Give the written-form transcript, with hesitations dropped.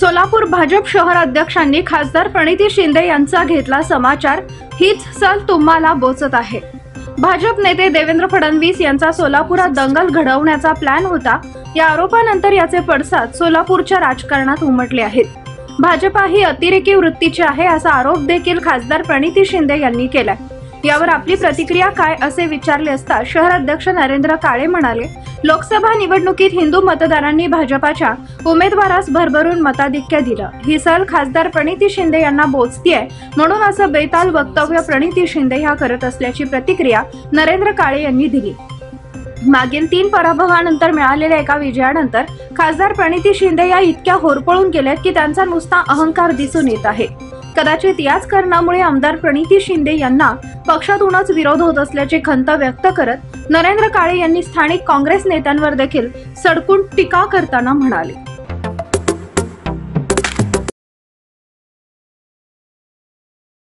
सोलापूर भाजप शहर अध्यक्षांनी खासदार प्रणिती शिंदे यांचा घेतला समाचार, हीच सल तुम्हाला बोचत आहे। भाजप नेते देवेंद्र फडणवीस यांचा सोलापुरात दंगल घडवण्याचा प्लॅन होता। या आरोपानंतर याचे पडसाद सोलापूरच्या राजकारणात उमटले आहेत। भाजपा ही अतिरेकी वृत्तीची आहे असा आरोप देखील खासदार प्रणिती शिंदे यांनी केलाय। यावर आपली प्रतिक्रिया काय असे विचारले असता शहर अध्यक्ष नरेंद्र काळे म्हणाले, लोकसभा निवडणुकीत हिंदू मतदारांनी भाजपाच्या उमेदवारास भरभरून मताधिक्य दिलं। ही सल खासदार प्रणिती शिंदे यांना बोचतीये, म्हणून असं बेताल वक्तव्य प्रणिती शिंदे ह्या करत असल्याची प्रतिक्रिया नरेंद्र काळे यांनी दिली। मागील 3 पराभवानंतर मिळालेल्या एका विजयानंतर खासदार प्रणिती शिंदे या इतक्या होरपळून गेल्यात की त्यांचा नुसता अहंकार दिसून येत आहे। कदाचित याच कारणामुळे आमदार प्रणिती शिंदे यांना पक्षातूनच विरोध होत असल्याची खंत व्यक्त करत नरेंद्र काळे यांनी स्थानिक काँग्रेस नेत्यांवर देखील सडकून टीका करताना म्हणाले,